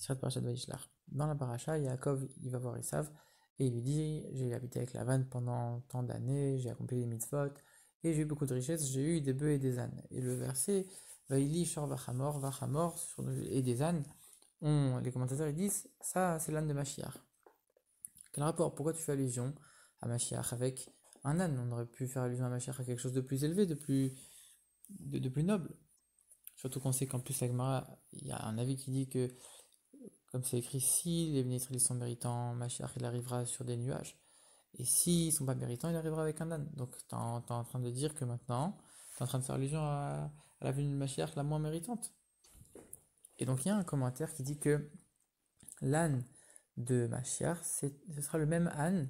Sirat Parashat Vayishlach. Dans la paracha, Yaakov, il va voir Esav et il lui dit: j'ai habité avec Lavan pendant tant d'années, j'ai accompli les mitzvot et j'ai eu beaucoup de richesses, j'ai eu des bœufs et des ânes. Et le verset Vaïli Shor Vachamor, Vachamor et des ânes, les commentateurs ils disent ça c'est l'âne de Mashiach. Quel rapport? Pourquoi tu fais allusion à Mashiach avec un âne? On aurait pu faire allusion à Mashiach à quelque chose de plus élevé, de plus noble. Surtout qu'on sait qu'en plus, la Gemara, il y a un avis qui dit que, comme c'est écrit, si les ministres sont méritants, Mashiach il arrivera sur des nuages. Et s'ils ne sont pas méritants, il arrivera avec un âne. Donc tu es en train de dire que maintenant, tu es en train de faire allusion à la venue de Mashiach la moins méritante. Et donc il y a un commentaire qui dit que l'âne de Mashiach, ce sera le même âne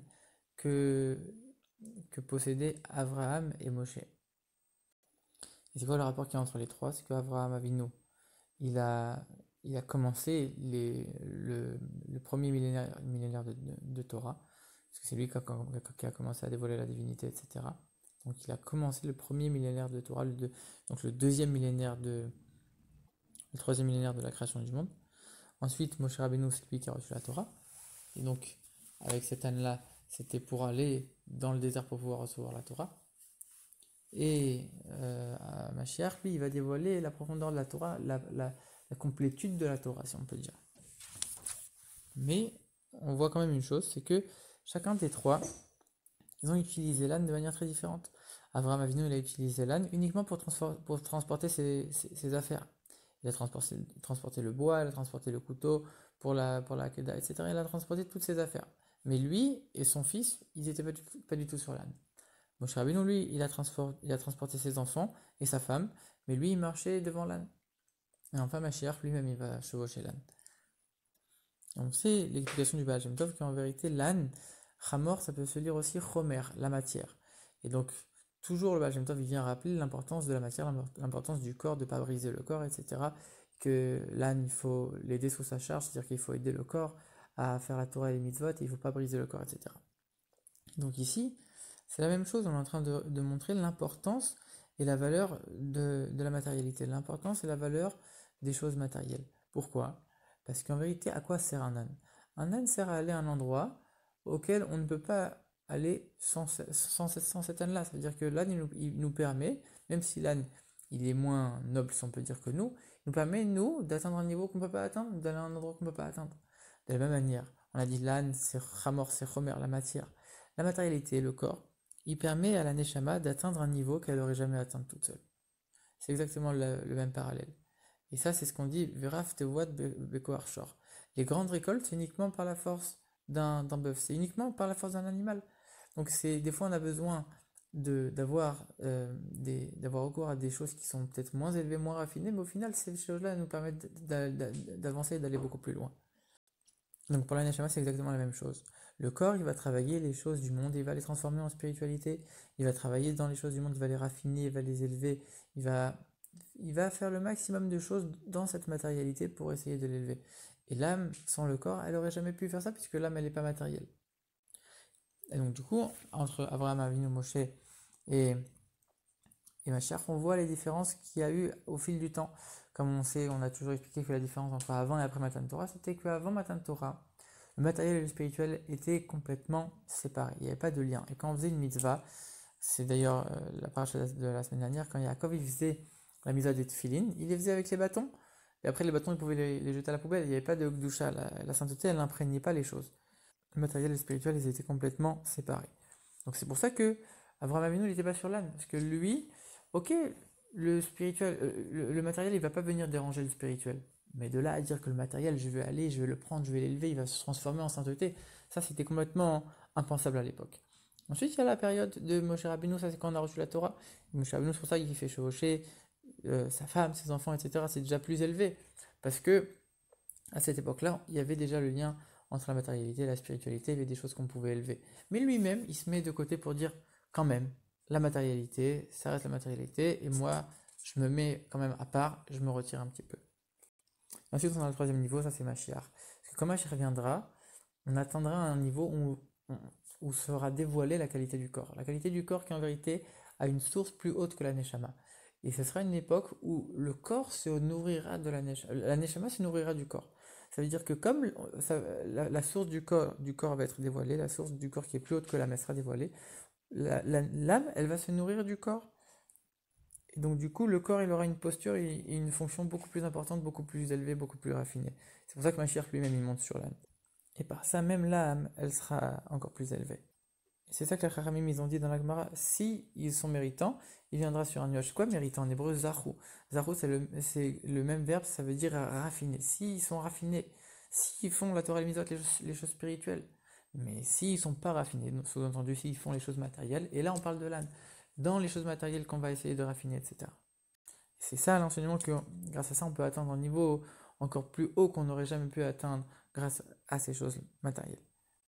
que, que possédaient Abraham et Moshe. Et c'est quoi le rapport qu'il y a entre les trois? C'est qu'Abraham Avinu, il a, il a commencé le premier millénaire de Torah, parce que c'est lui qui a commencé à dévoiler la divinité, etc. Donc il a commencé le premier millénaire de Torah, donc le troisième millénaire de la création du monde. Ensuite, Moshe Rabbeinu, c'est lui qui a reçu la Torah. Et donc, avec cette âne-là, c'était pour aller dans le désert pour pouvoir recevoir la Torah. Et Mashiach, lui, il va dévoiler la profondeur de la Torah, la complétude de la Torah, si on peut dire. Mais on voit quand même une chose, c'est que chacun des trois, ils ont utilisé l'âne de manière très différente. Avraham Avinu, il a utilisé l'âne uniquement pour transporter ses affaires. Il a transporté le bois, il a transporté le couteau pour la Kedah, etc. Il a transporté toutes ses affaires. Mais lui et son fils, ils n'étaient pas du tout sur l'âne. Moshe Rabbeinu, lui, il a transporté ses enfants et sa femme, mais lui, il marchait devant l'âne. Et enfin, Mashiach, lui-même, il va chevaucher l'âne. Donc, c'est l'explication du Baal Shem Tov qu'en vérité, l'âne, Chamor, ça peut se lire aussi Chomer, la matière. Et donc, toujours le Baal Shem Tov, il vient rappeler l'importance de la matière, l'importance du corps, de ne pas briser le corps, etc. Que l'âne, il faut l'aider sous sa charge, c'est-à-dire qu'il faut aider le corps à faire la Torah et les mitzvot, et il ne faut pas briser le corps, etc. Donc ici, c'est la même chose, on est en train de montrer l'importance et la valeur de la matérialité, l'importance et la valeur des choses matérielles. Pourquoi? Parce qu'en vérité, à quoi sert un âne? Un âne sert à aller à un endroit auquel on ne peut pas aller sans cet âne-là. Ça veut dire que l'âne, il nous permet, même si l'âne, il est moins noble, si on peut dire que nous, il nous permet, nous, d'atteindre un niveau qu'on ne peut pas atteindre, d'aller à un endroit qu'on ne peut pas atteindre. De la même manière, on a dit l'âne, c'est Chamor, c'est Chomer, la matière. La matérialité, le corps, il permet à la Neshama d'atteindre un niveau qu'elle n'aurait jamais atteint toute seule. C'est exactement le même parallèle. Et ça, c'est ce qu'on dit Veraf Tevoat Bekoar Shor. Les grandes récoltes, c'est uniquement par la force d'un bœuf, c'est uniquement par la force d'un animal. Donc, des fois, on a besoin d'avoir recours à des choses qui sont peut-être moins élevées, moins raffinées, mais au final, ces choses-là nous permettent d'avancer et d'aller beaucoup plus loin. Donc pour la Neshama, c'est exactement la même chose. Le corps, il va travailler les choses du monde, il va les transformer en spiritualité, il va travailler dans les choses du monde, il va les raffiner, il va les élever, il va faire le maximum de choses dans cette matérialité pour essayer de l'élever. Et l'âme, sans le corps, elle n'aurait jamais pu faire ça puisque l'âme, elle n'est pas matérielle. Et donc du coup, entre Abraham Avinu, Moshe et Mashiach, on voit les différences qu'il y a eu au fil du temps. Comme on sait, on a toujours expliqué que la différence entre avant et après Matan Torah, c'était qu'avant Matan Torah, le matériel et le spirituel étaient complètement séparés. Il n'y avait pas de lien. Et quand on faisait une mitzvah, c'est d'ailleurs la paracha de la semaine dernière, quand Yaakov il faisait la mitzvah des tefilin, il les faisait avec les bâtons. Et après, les bâtons, il pouvait les jeter à la poubelle. Il n'y avait pas de gdusha. La sainteté, elle n'imprégnait pas les choses. Le matériel et le spirituel, ils étaient complètement séparés. Donc c'est pour ça que Abraham Avinu, il n'était pas sur l'âne. Parce que lui, ok, le spirituel, le matériel, il va pas venir déranger le spirituel. Mais de là à dire que le matériel, je vais aller, je vais le prendre, je vais l'élever, il va se transformer en sainteté, ça c'était complètement impensable à l'époque. Ensuite, il y a la période de Moshe Rabbeinu, ça c'est quand on a reçu la Torah. Moshe Rabbeinu, c'est pour ça qu'il fait chevaucher sa femme, ses enfants, etc. C'est déjà plus élevé. Parce que à cette époque-là, il y avait déjà le lien entre la matérialité et la spiritualité, il y avait des choses qu'on pouvait élever. Mais lui-même, il se met de côté pour dire quand même, la matérialité, ça reste la matérialité, et moi, je me mets quand même à part, je me retire un petit peu. Ensuite, on a le troisième niveau, ça c'est Mashiach. Parce que quand Mashiach reviendra, on atteindra un niveau où sera dévoilée la qualité du corps. La qualité du corps qui en vérité a une source plus haute que la Neshama. Et ce sera une époque où le corps se nourrira de la neshama se nourrira du corps. Ça veut dire que comme la source du corps va être dévoilée, la source du corps qui est plus haute que l'âme, elle sera dévoilée, l'âme, elle va se nourrir du corps. Et donc du coup, le corps, il aura une posture et une fonction beaucoup plus importante, beaucoup plus élevée, beaucoup plus raffinée. C'est pour ça que Mashiach lui-même, il monte sur l'âme. Et par ça, même l'âme, elle sera encore plus élevée. Et c'est ça que les Chachamim, ils ont dit dans la Gemara, si ils sont méritants, il viendra sur un nuage. Quoi méritant en hébreu? Zahou. Zahou, c'est le même verbe, ça veut dire raffiner. S'ils sont raffinés, s'ils font la Torah et les les choses spirituelles, mais s'ils sont pas raffinés, sous-entendu, s'ils font les choses matérielles, et là on parle de l'âne, dans les choses matérielles qu'on va essayer de raffiner, etc. C'est ça l'enseignement que, grâce à ça, on peut atteindre un niveau encore plus haut qu'on n'aurait jamais pu atteindre grâce à ces choses matérielles.